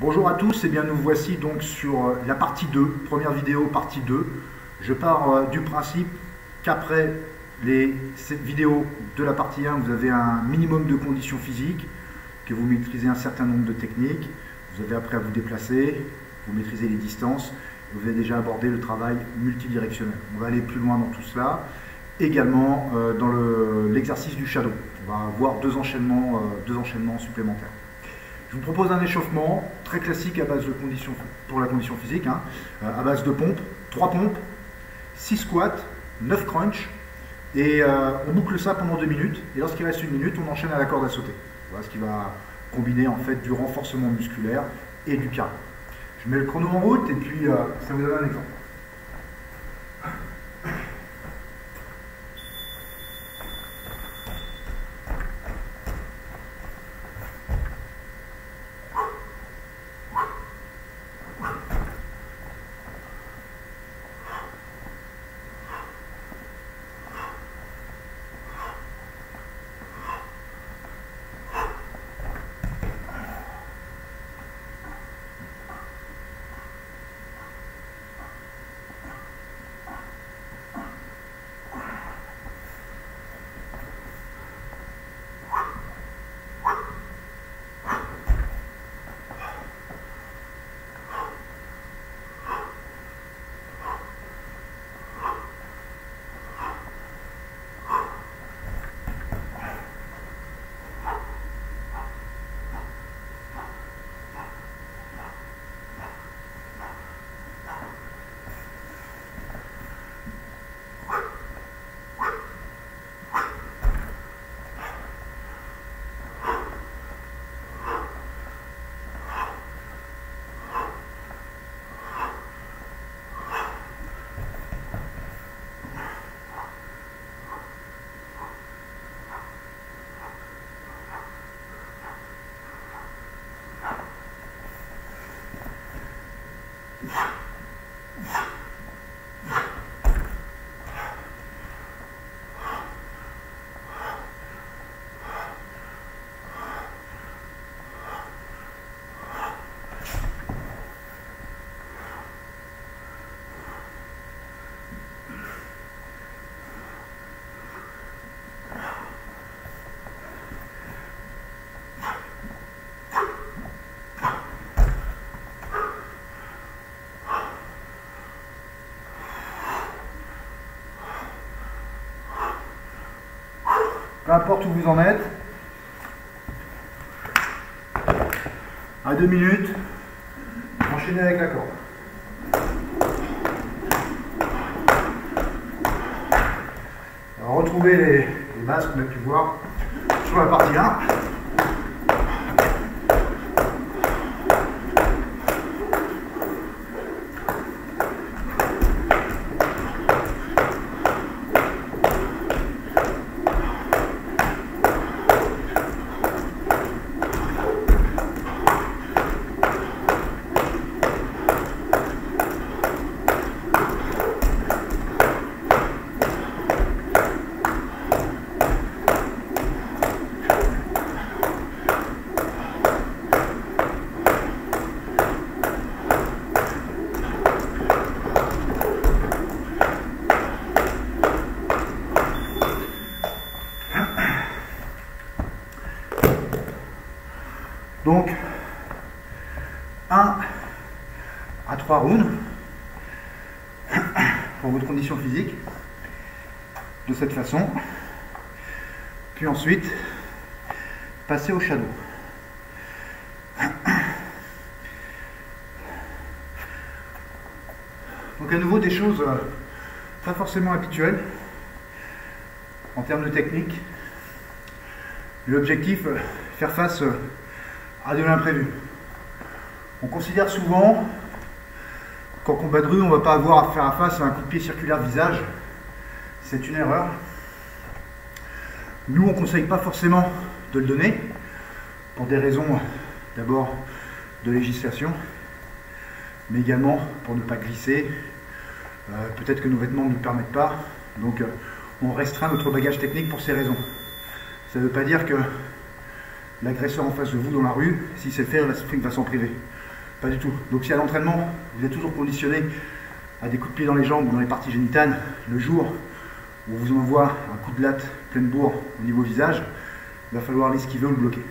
Bonjour à tous, et bien nous voici donc sur la partie 2, première vidéo partie 2. Je pars du principe qu'après cette vidéo de la partie 1, vous avez un minimum de conditions physiques, que vous maîtrisez un certain nombre de techniques, vous avez après à vous déplacer, vous maîtrisez les distances, et vous avez déjà abordé le travail multidirectionnel. On va aller plus loin dans tout cela, également dans l'exercice du shadow. On va avoir deux enchaînements supplémentaires. Je vous propose un échauffement très classique à base de pour la condition physique, à base de pompes, 3 pompes, 6 squats, 9 crunch, et on boucle ça pendant 2 minutes, et lorsqu'il reste 1 minute, on enchaîne à la corde à sauter. Voilà ce qui va combiner en fait du renforcement musculaire et du cardio. Je mets le chrono en route, et puis ça vous donne un exemple. Peu importe où vous en êtes, à 2 minutes, enchaînez avec la corde. Alors, retrouvez les bases qu'on a pu voir sur la partie 1. Donc, 1 à 3 rounds pour votre condition physique, de cette façon. Puis ensuite, passer au shadow. Donc à nouveau des choses pas forcément habituelles en termes de technique. L'objectif, faire face à de l'imprévu. On considère souvent qu'en combat de rue, on ne va pas avoir à faire face à un coup de pied circulaire visage. C'est une erreur. Nous, on ne conseille pas forcément de le donner, pour des raisons d'abord de législation, mais également pour ne pas glisser. Peut-être que nos vêtements ne nous permettent pas, donc on restreint notre bagage technique pour ces raisons. Ça ne veut pas dire que l'agresseur en face de vous dans la rue, si c'est le faire, il va s'en priver. Pas du tout. Donc si à l'entraînement, vous êtes toujours conditionné à des coups de pied dans les jambes ou dans les parties génitales, le jour où on vous envoie un coup de latte pleine bourre au niveau visage, il va falloir l'esquiver ou le bloquer.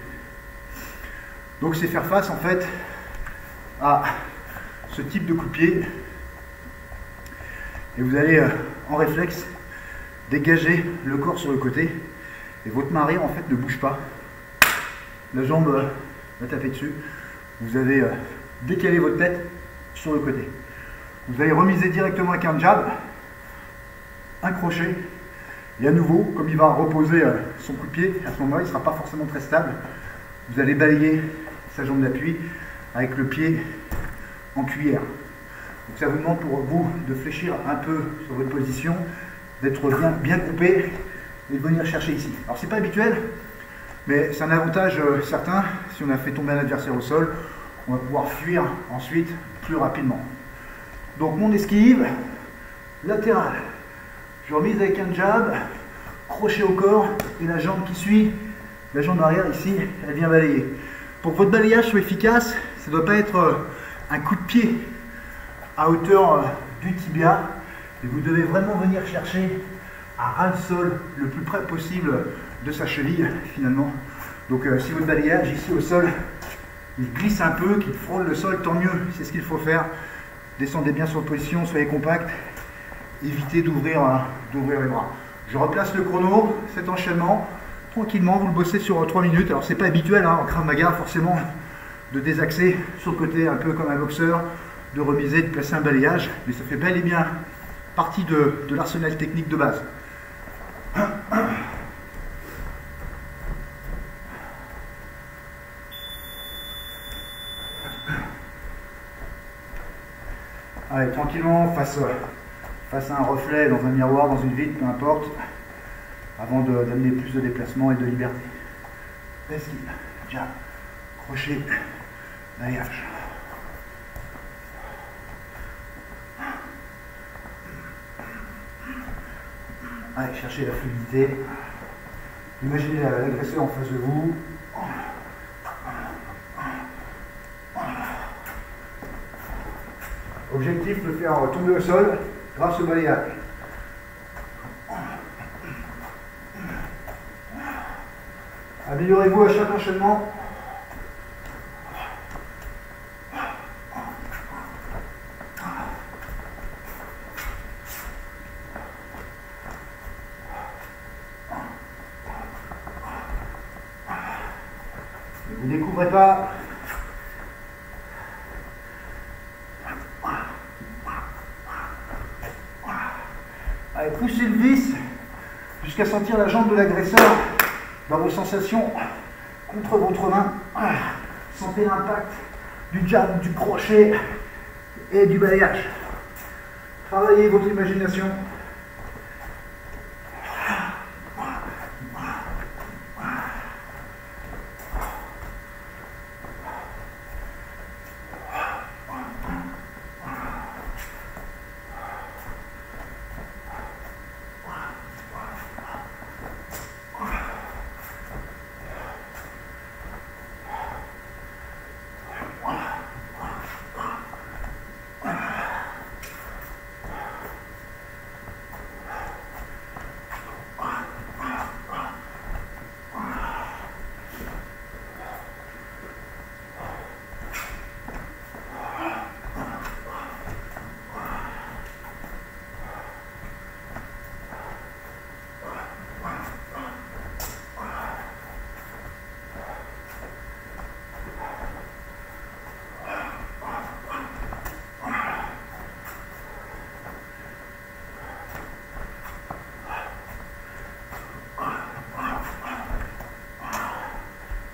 Donc c'est faire face en fait à ce type de coup de pied et vous allez en réflexe dégager le corps sur le côté et votre main arrière en fait ne bouge pas. La jambe va taper dessus. Vous avez décalé votre tête sur le côté. Vous allez remiser directement avec un jab, un crochet, et à nouveau, comme il va reposer son coup de pied, à ce moment-là, il ne sera pas forcément très stable. Vous allez balayer sa jambe d'appui avec le pied en cuillère. Donc ça vous demande pour vous de fléchir un peu sur votre position, d'être bien groupé et de venir chercher ici. Alors c'est pas habituel, mais c'est un avantage certain. Si on a fait tomber un adversaire au sol, on va pouvoir fuir ensuite plus rapidement. Donc mon esquive, latérale. Je remise avec un jab, crochet au corps et la jambe qui suit, la jambe arrière ici, elle vient balayer. Pour que votre balayage soit efficace, ça ne doit pas être un coup de pied à hauteur du tibia. Et vous devez vraiment venir chercher à ras le sol le plus près possible de sa cheville finalement. Donc si votre balayage ici au sol, il glisse un peu, qu'il frôle le sol, tant mieux, c'est ce qu'il faut faire. Descendez bien sur position, soyez compact, évitez d'ouvrir les bras. Je replace le chrono, cet enchaînement, tranquillement, vous le bossez sur 3 minutes. Alors c'est pas habituel en Krav Maga forcément de désaxer sur le côté un peu comme un boxeur, de remiser, de placer un balayage, mais ça fait bel et bien partie de l'arsenal technique de base. Allez, tranquillement, face à un reflet, dans un miroir, dans une vitre, peu importe, avant d'amener plus de déplacement et de liberté. Esquive, jab, crochet, balayage. Allez, cherchez la fluidité. Imaginez l'agresseur en face de vous. Objectif, le faire tomber au sol grâce au balayage. Améliorez-vous à chaque enchaînement. Vous ne découvrez pas. Allez, poussez le vis jusqu'à sentir la jambe de l'agresseur dans vos sensations contre votre main. Sentez l'impact du jab, du crochet et du balayage. Travaillez votre imagination.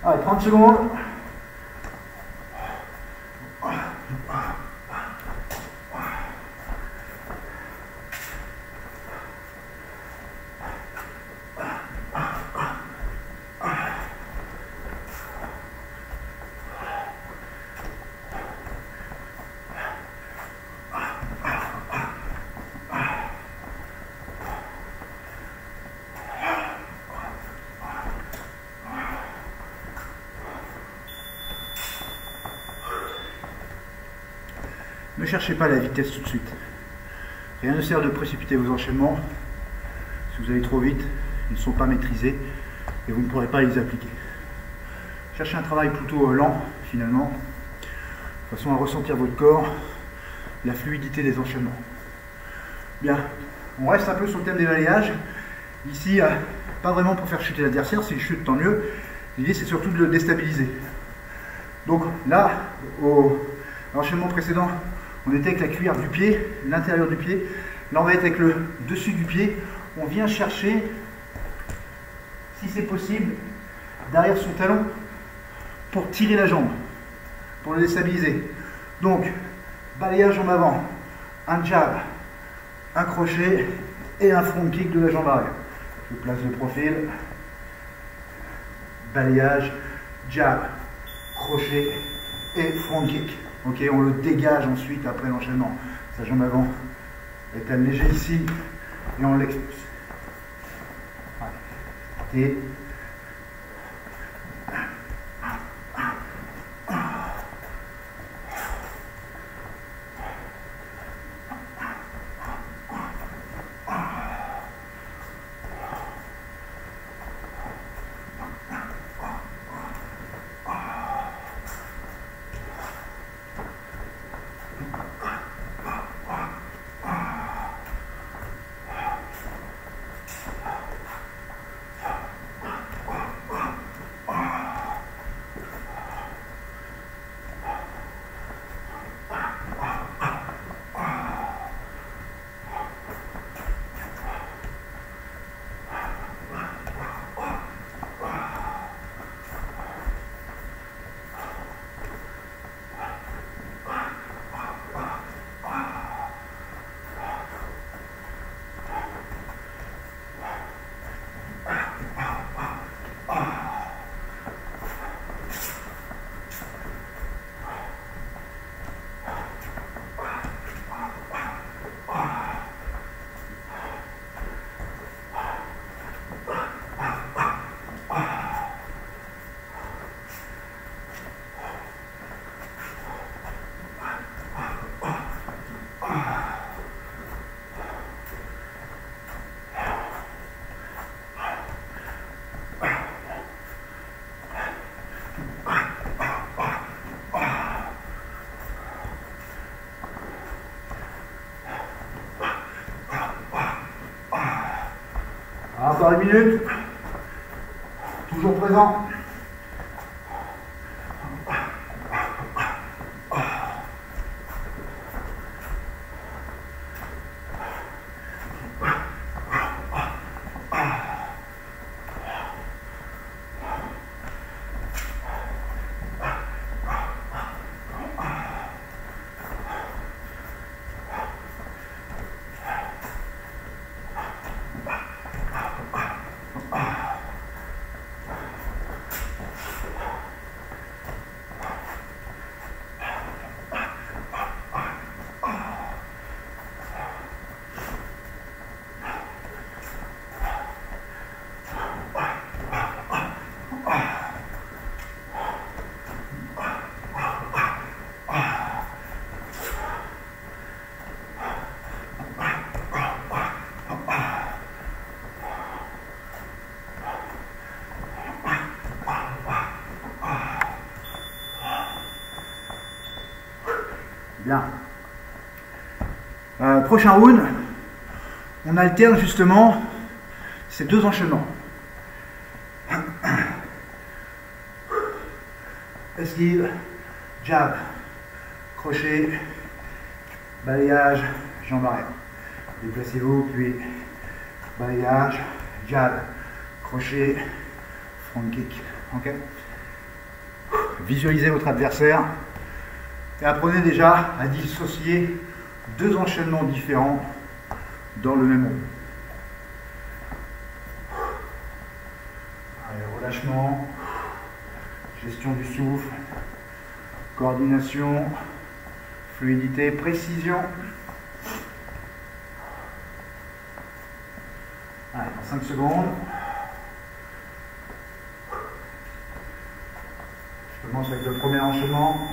Allez, 30 secondes. Ne cherchez pas la vitesse tout de suite. Rien ne sert de précipiter vos enchaînements. Si vous allez trop vite, ils ne sont pas maîtrisés et vous ne pourrez pas les appliquer. Cherchez un travail plutôt lent, finalement, de façon à ressentir votre corps, la fluidité des enchaînements. Bien, on reste un peu sur le thème des balayages. Ici, pas vraiment pour faire chuter l'adversaire, s'il chute, tant mieux. L'idée, c'est surtout de le déstabiliser. Donc là, au l'enchaînement précédent, on était avec la cuillère du pied, l'intérieur du pied. Là, on va être avec le dessus du pied. On vient chercher, si c'est possible, derrière son talon pour tirer la jambe, pour le déstabiliser. Donc, balayage en avant, un jab, un crochet et un front kick de la jambe arrière. Je place le profil, balayage, jab, crochet et front kick. Ok, on le dégage ensuite après l'enchaînement. Sa jambe avant est allégée ici et on l'expulse. Et encore une minute, toujours présent. Bien. Prochain round, on alterne justement ces deux enchaînements. Esquive, jab, crochet, balayage, jambe arrière. Déplacez-vous, puis balayage, jab, crochet, front kick. Okay. Visualisez votre adversaire et apprenez déjà à dissocier deux enchaînements différents dans le même round. Allez, relâchement, gestion du souffle, coordination, fluidité, précision. Allez, dans 5 secondes. Je commence avec le premier enchaînement.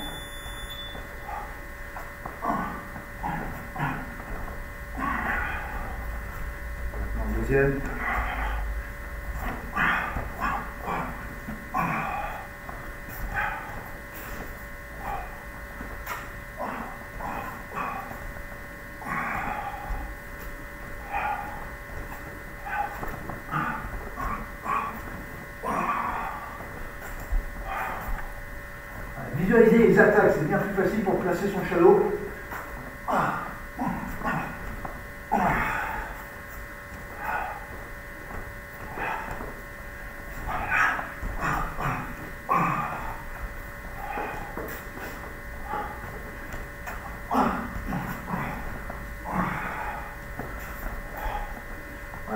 visualiser les attaques, c'est bien plus facile pour placer son shadow.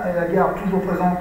Et la garde toujours présente.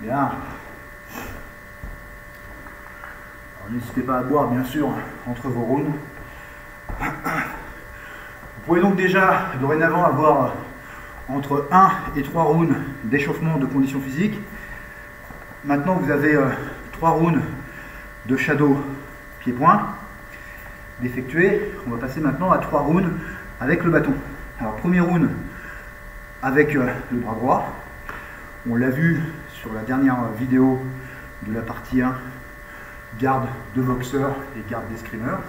Bien. Alors, n'hésitez pas à boire, bien sûr, entre vos rounds. Vous pouvez donc déjà, dorénavant, avoir entre 1 et 3 rounds d'échauffement de conditions physiques. Maintenant, vous avez 3 rounds de shadow pied-point d'effectuer. On va passer maintenant à 3 rounds avec le bâton. Alors, premier round avec le bras droit. On l'a vu sur la dernière vidéo de la partie 1, garde de boxeur et garde d'escrimeur.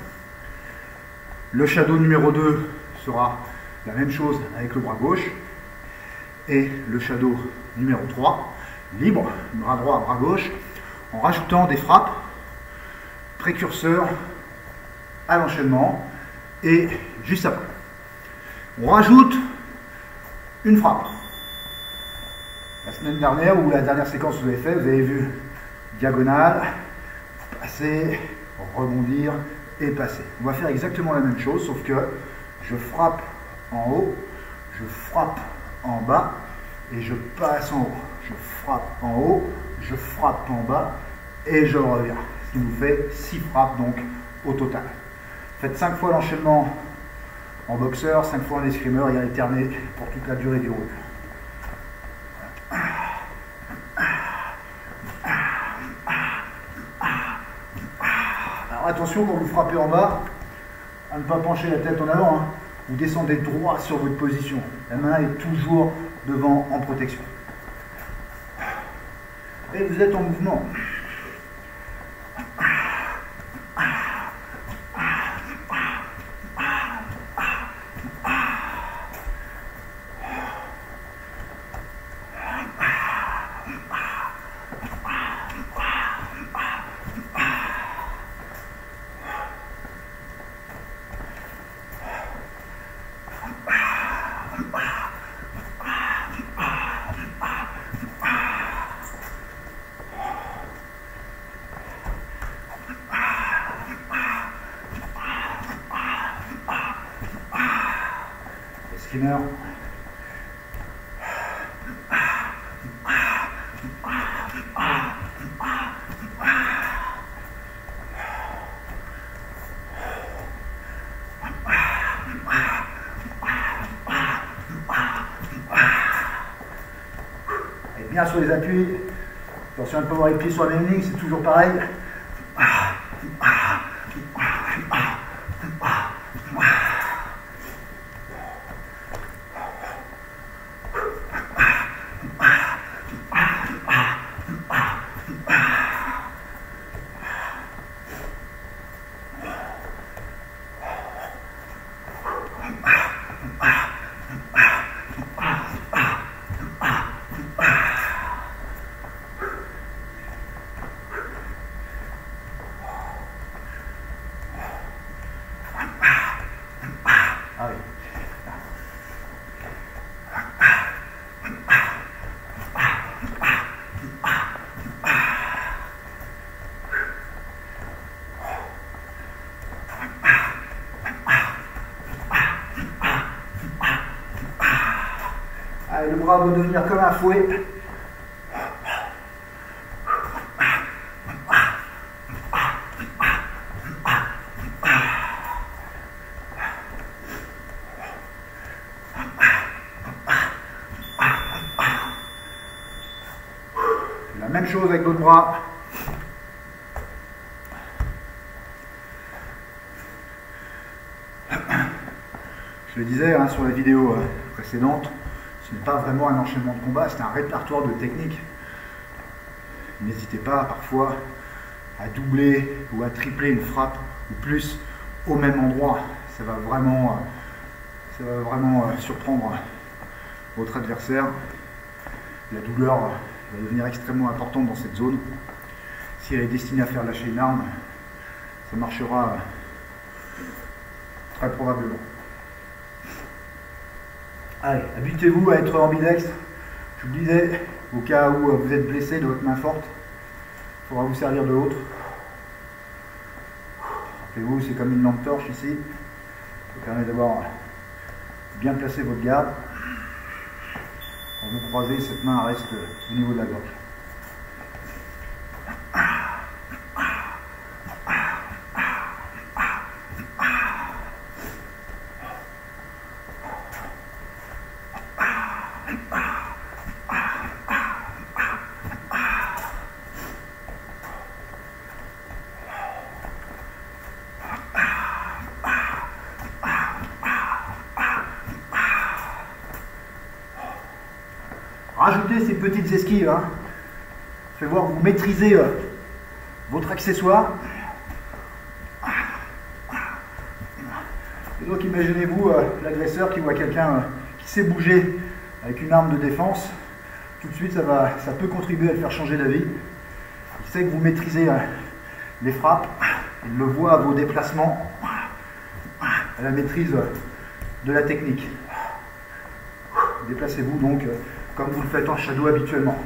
Le shadow numéro 2 sera la même chose avec le bras gauche. Et le shadow numéro 3, libre, bras droit, bras gauche, en rajoutant des frappes précurseurs à l'enchaînement et juste après. On rajoute une frappe. La semaine dernière ou la dernière séquence que vous avez fait, vous avez vu diagonale, passer, rebondir et passer. On va faire exactement la même chose, sauf que je frappe en haut, je frappe en bas et je passe en haut. Je frappe en haut, je frappe en bas et je reviens. Ce qui nous fait 6 frappes donc au total. Faites 5 fois l'enchaînement en boxeur, 5 fois en escrimeur et alternez pour toute la durée du round. Alors attention quand vous frappez en bas, à ne pas pencher la tête en avant. Hein. Vous descendez droit sur votre position. La main est toujours devant en protection. Et vous êtes en mouvement. bien sur les appuis. Attention à ne pas avoir les pieds sur la même ligne, c'est toujours pareil. Allez, le bras va devenir comme un fouet. La même chose avec l'autre bras. Je le disais hein, sur la vidéo précédente, ce n'est pas vraiment un enchaînement de combat, c'est un répertoire de techniques. N'hésitez pas parfois à doubler ou à tripler une frappe ou plus au même endroit. Ça va vraiment surprendre votre adversaire. La douleur va devenir extrêmement importante dans cette zone. Si elle est destinée à faire lâcher une arme, ça marchera très probablement. Allez, habituez-vous à être ambidextre. Je vous le disais, au cas où vous êtes blessé de votre main forte, il faudra vous servir de l'autre. Rappelez-vous, c'est comme une lampe torche ici. Ça permet d'avoir bien placé votre garde. Quand vous croisez, cette main reste au niveau de la gorge. Rajoutez ces petites esquives, hein. Fait voir que vous maîtrisez votre accessoire. Et donc imaginez-vous l'agresseur qui voit quelqu'un qui sait bouger avec une arme de défense. Tout de suite ça peut contribuer à le faire changer d'avis. Il sait que vous maîtrisez les frappes, il le voit à vos déplacements, à la maîtrise de la technique. Déplacez-vous donc comme vous le faites en shadow habituellement.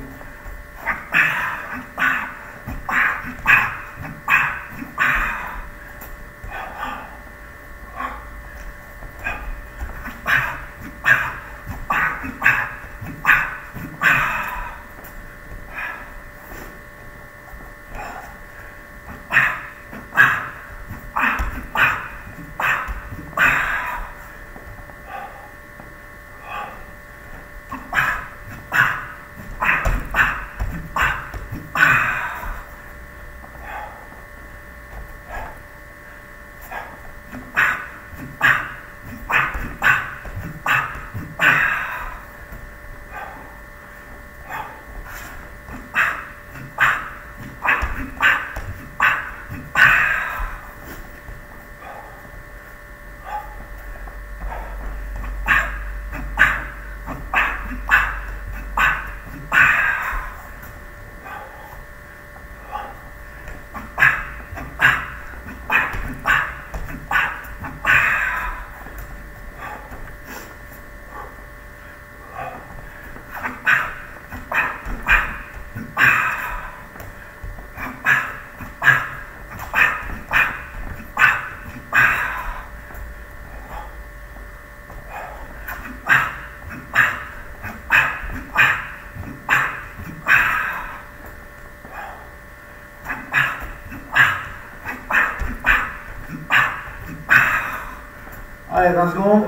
Allez, 20 secondes.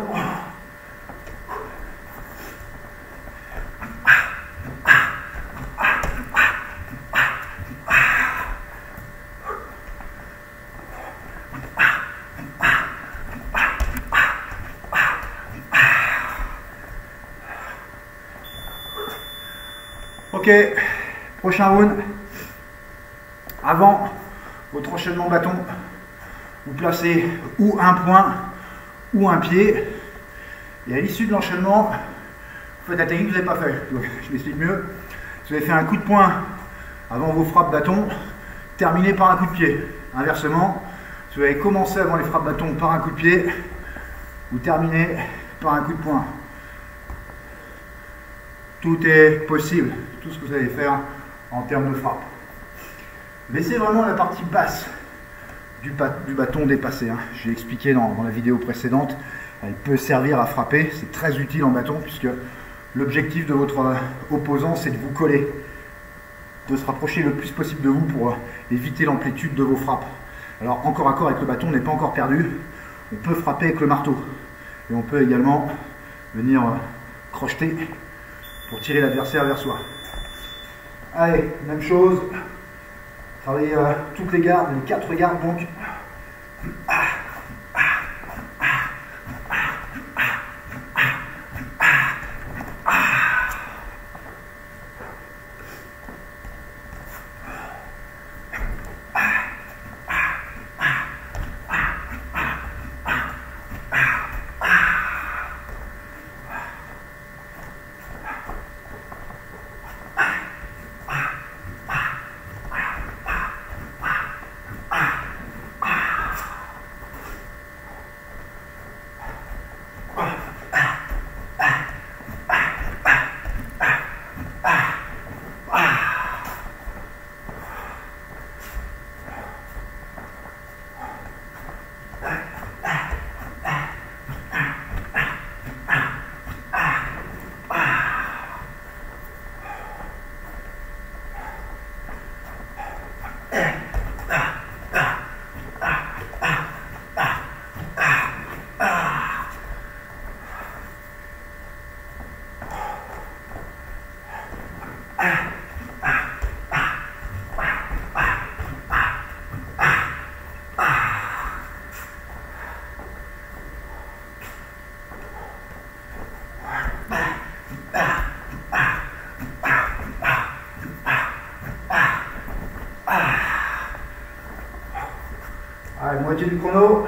Ok, prochain round. Avant votre enchaînement bâton, vous placez ou un poing ou un pied. Et à l'issue de l'enchaînement, vous faites la technique que vous n'avez pas fait. Donc, je m'explique mieux. Vous avez fait un coup de poing avant vos frappes bâton, terminé par un coup de pied. Inversement, si vous avez commencé avant les frappes bâton par un coup de pied, vous terminez par un coup de poing. Tout est possible, tout ce que vous allez faire en termes de frappe. Laissez vraiment la partie basse du bâton dépasser. J'ai expliqué dans la vidéo précédente, elle peut servir à frapper, c'est très utile en bâton puisque l'objectif de votre opposant c'est de vous coller, de se rapprocher le plus possible de vous pour éviter l'amplitude de vos frappes. Alors encore à corps avec le bâton n'est pas encore perdu, on peut frapper avec le marteau et on peut également venir crocheter pour tirer l'adversaire vers soi. Allez, même chose, travaillez toutes les gardes, les 4 gardes donc. Allez, moitié du chrono.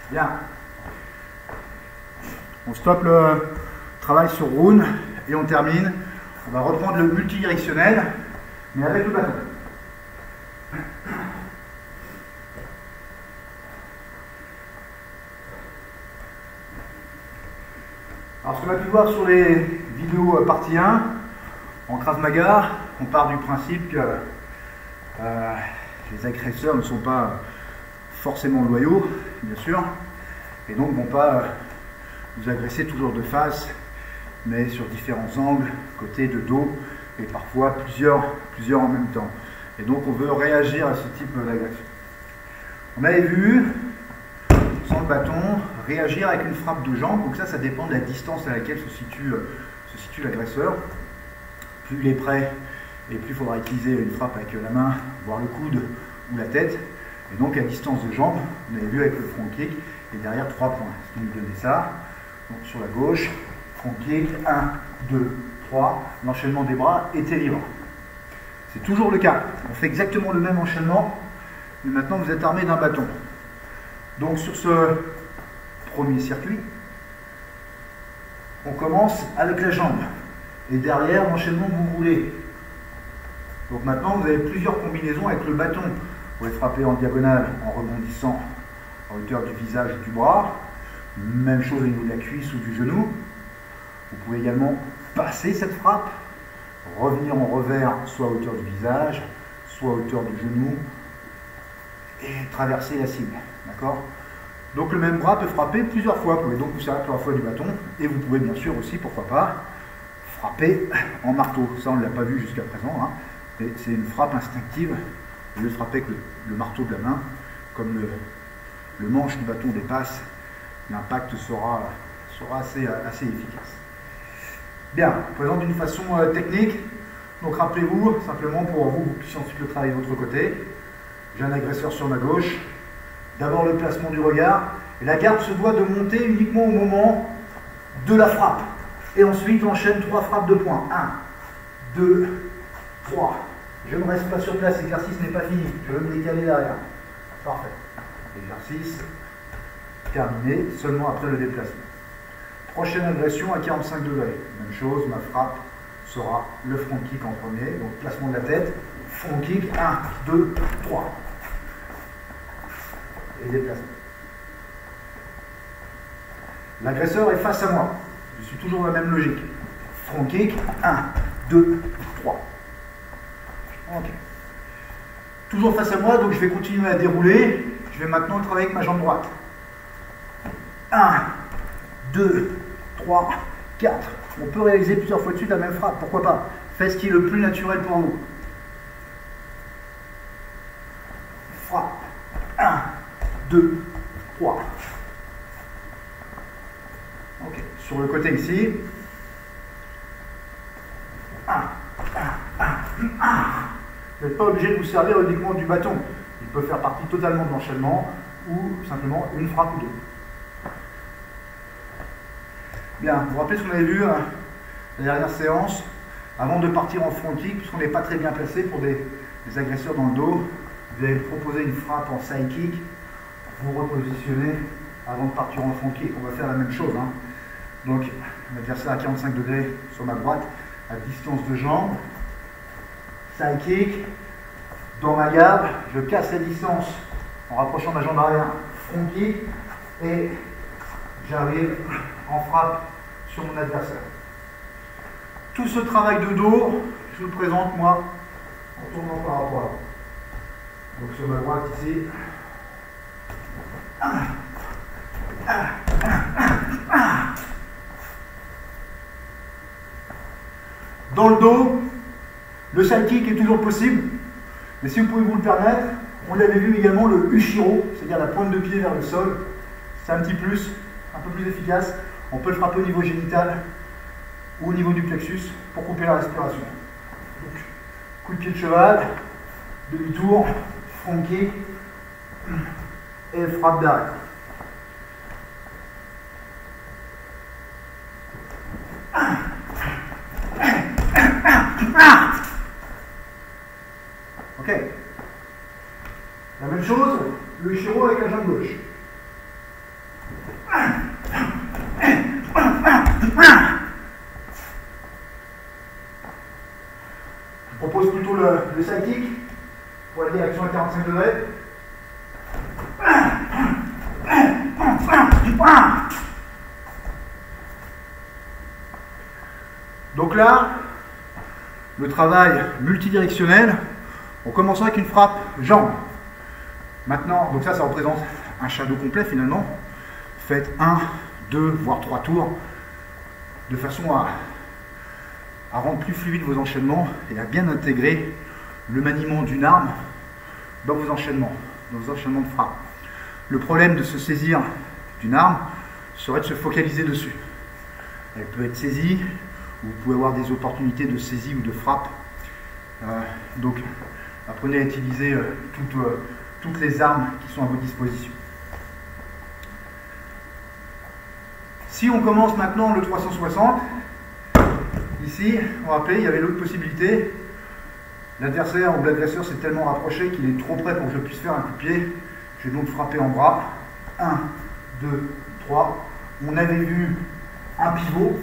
Bien. On stoppe le travail sur round et on termine. On va reprendre le multidirectionnel, mais avec le bâton. Alors ce qu'on a pu voir sur les vidéos partie 1, en Krav Maga, on part du principe que les agresseurs ne sont pas forcément loyaux, bien sûr, et donc vont pas vous agresser toujours de face, mais sur différents angles, côté, de dos, et parfois plusieurs en même temps. Et donc on veut réagir à ce type d'agression. On avait vu, sans le bâton, réagir avec une frappe de jambe, donc ça dépend de la distance à laquelle se situe l'agresseur. Plus il est près, et plus il faudra utiliser une frappe avec la main, voire le coude ou la tête. Et donc à distance de jambe, vous avez vu avec le front kick, et derrière 3 points. Ce qui nous donnait ça. Donc sur la gauche, front kick, 1, 2, 3. L'enchaînement des bras était libre. C'est toujours le cas. On fait exactement le même enchaînement, mais maintenant vous êtes armé d'un bâton. Donc sur ce premier circuit, on commence avec la jambe. Et derrière, l'enchaînement que vous voulez. Donc maintenant, vous avez plusieurs combinaisons avec le bâton. Vous pouvez frapper en diagonale en rebondissant à hauteur du visage et du bras. Même chose au niveau de la cuisse ou du genou. Vous pouvez également passer cette frappe, revenir en revers, soit à hauteur du visage, soit à hauteur du genou, et traverser la cible. D'accord ? Donc le même bras peut frapper plusieurs fois. Vous pouvez donc vous servir plusieurs fois du bâton. Et vous pouvez bien sûr aussi, pourquoi pas, frapper en marteau. Ça, on ne l'a pas vu jusqu'à présent. Hein. C'est une frappe instinctive. Au lieu de frapper avec le marteau de la main, comme le manche du bâton dépasse, l'impact sera assez efficace. Bien, je présente d'une façon technique. Donc rappelez-vous, simplement pour vous puissiez ensuite le travailler de l'autre côté. J'ai un agresseur sur ma gauche. D'abord le placement du regard. Et la garde se doit de monter uniquement au moment de la frappe. Et ensuite on enchaîne 3 frappes de poing. 1, 2, 3. Je ne reste pas sur place, l'exercice n'est pas fini. Je vais me décaler derrière. Parfait. Exercice terminé seulement après le déplacement. Prochaine agression à 45 degrés. Même chose, ma frappe sera le front kick en premier. Donc placement de la tête, front kick, 1, 2, 3. Et déplacement. L'agresseur est face à moi. Je suis toujours dans la même logique. Front kick, 1, 2, 3. Ok. Toujours face à moi, donc je vais continuer à dérouler. Je vais maintenant travailler avec ma jambe droite. 1, 2, 3, 4. On peut réaliser plusieurs fois de suite la même frappe, pourquoi pas. Faites ce qui est le plus naturel pour vous. Frappe. 1, 2, 3. Ok. Sur le côté ici. 1, 1, 1, 1. Vous n'êtes pas obligé de vous servir uniquement du bâton. Il peut faire partie totalement de l'enchaînement ou simplement une frappe ou deux. Bien, vous vous rappelez ce qu'on avait vu la dernière séance, avant de partir en front kick, puisqu'on n'est pas très bien placé pour des agresseurs dans le dos, vous allez proposer une frappe en side kick, vous repositionnez avant de partir en front kick. On va faire la même chose. Hein. Donc, l'adversaire à 45 degrés sur ma droite, à distance de jambe, side kick, dans ma garde, je casse la distance en rapprochant ma jambe arrière, front kick, et j'arrive en frappe sur mon adversaire. Tout ce travail de dos, je vous le présente moi en tournant par rapport à là. Donc sur ma droite ici. Dans le dos, le side kick est toujours possible, mais si vous pouvez vous le permettre, on l'avait vu également le Ushiro, c'est-à-dire la pointe de pied vers le sol. C'est un petit plus, un peu plus efficace. On peut le frapper au niveau génital ou au niveau du plexus pour couper la respiration. Donc, coup de pied de cheval, demi-tour, front kick et frappe d'arrêt. Ok. La même chose, le Ushiro avec la jambe gauche. Je propose plutôt le side kick pour la direction à 45 degrés. Donc là, le travail multidirectionnel, on commence avec une frappe jambe. Maintenant, donc ça représente un shadow complet finalement. Faites 1, 2, voire 3 tours de façon à rendre plus fluide vos enchaînements et à bien intégrer le maniement d'une arme dans vos enchaînements de frappe. Le problème de se saisir d'une arme serait de se focaliser dessus. Elle peut être saisie, vous pouvez avoir des opportunités de saisie ou de frappe. Donc apprenez à utiliser toutes les armes qui sont à votre disposition. Si on commence maintenant le 360, ici, on va rappeler, il y avait l'autre possibilité. L'adversaire ou l'agresseur s'est tellement rapproché qu'il est trop près pour que je puisse faire un coup de pied. Je vais donc frapper en bras. 1, 2, 3. On avait vu un pivot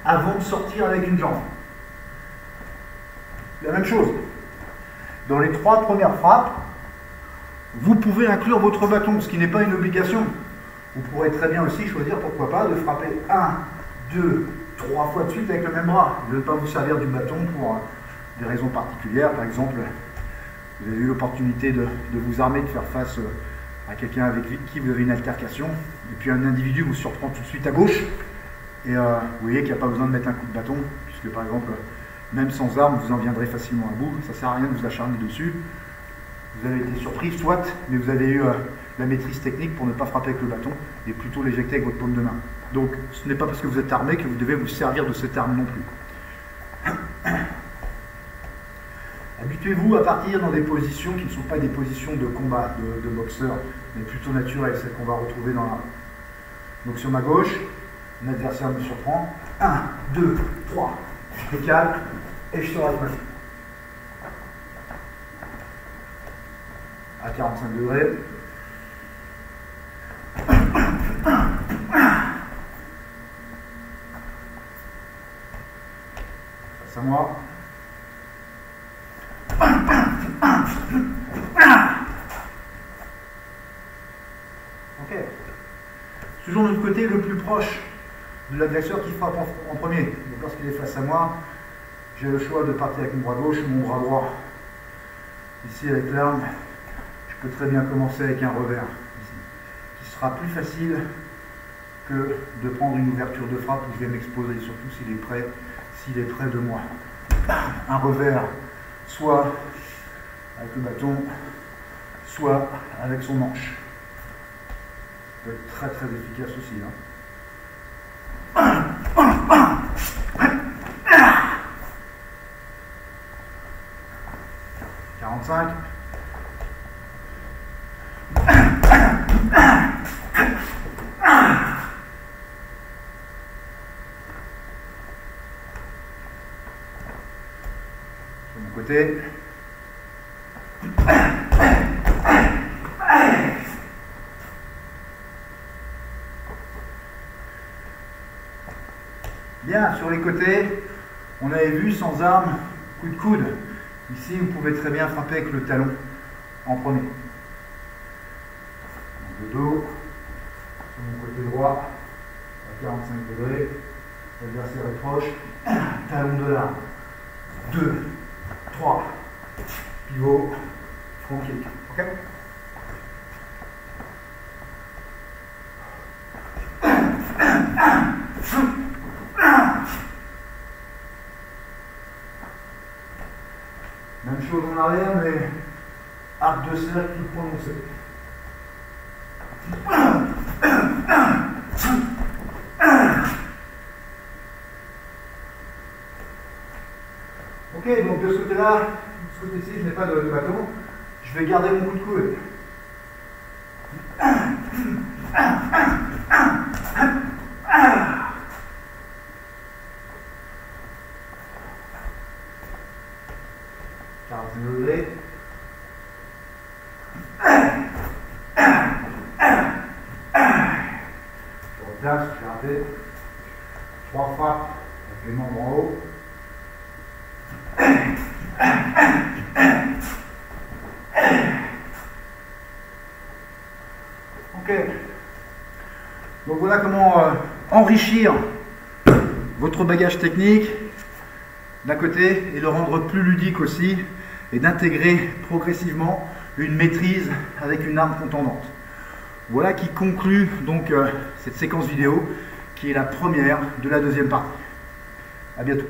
avant de sortir avec une jambe. La même chose. Dans les 3 premières frappes, vous pouvez inclure votre bâton, ce qui n'est pas une obligation. Vous pourrez très bien aussi choisir, pourquoi pas, de frapper 1, 2, 3 fois de suite avec le même bras. Ne pas vous servir du bâton pour des raisons particulières. Par exemple, vous avez eu l'opportunité de vous armer, de faire face à quelqu'un avec qui vous avez une altercation, et puis un individu vous surprend tout de suite à gauche, et vous voyez qu'il n'y a pas besoin de mettre un coup de bâton, puisque par exemple, même sans arme, vous en viendrez facilement à bout. Ça ne sert à rien de vous acharner dessus. Vous avez été surpris, soit, mais vous avez eu la maîtrise technique pour ne pas frapper avec le bâton, et plutôt l'éjecter avec votre paume de main. Donc, ce n'est pas parce que vous êtes armé que vous devez vous servir de cette arme non plus. Habituez-vous à partir dans des positions qui ne sont pas des positions de combat, de boxeur, mais plutôt naturelles, celles qu'on va retrouver dans l'arme. Donc sur ma gauche, mon adversaire me surprend. 1, 2, 3, je décale et je sors avec ma main. À 45 degrés. Face à moi. Ok. Toujours de l'autre côté, le plus proche de l'agresseur qui frappe en premier. Donc lorsqu'il est face à moi, j'ai le choix de partir avec mon bras gauche ou mon bras droit. Ici avec l'arme, je peux très bien commencer avec un revers, ici, qui sera plus facile que de prendre une ouverture de frappe où je vais m'exposer, surtout s'il est près de moi. Un revers, soit avec le bâton, soit avec son manche. Ça peut être très très efficace aussi. Hein. 45. Sur mon côté. Bien, sur les côtés, on avait vu sans arme, coup de coude. Ici, vous pouvez très bien frapper avec le talon en premier. Donc, le dos, sur mon côté droit, à 45 degrés, l'adversaire est proche, talon de l'arme. 2, 3, pivot, front kick. Ok ? Même chose en arrière, mais arc de cercle plus prononcé. Ok, donc de ce côté-là, de ce côté-ci, je n'ai pas de bâton. Je vais garder mon coup de coude. Degrés. Je replace, je fais arrêter. 3 frappes avec les membres en haut. Ok. Donc voilà comment enrichir votre bagage technique d'un côté et le rendre plus ludique aussi, et d'intégrer progressivement une maîtrise avec une arme contendante. Voilà qui conclut donc cette séquence vidéo qui est la première de la deuxième partie. À bientôt.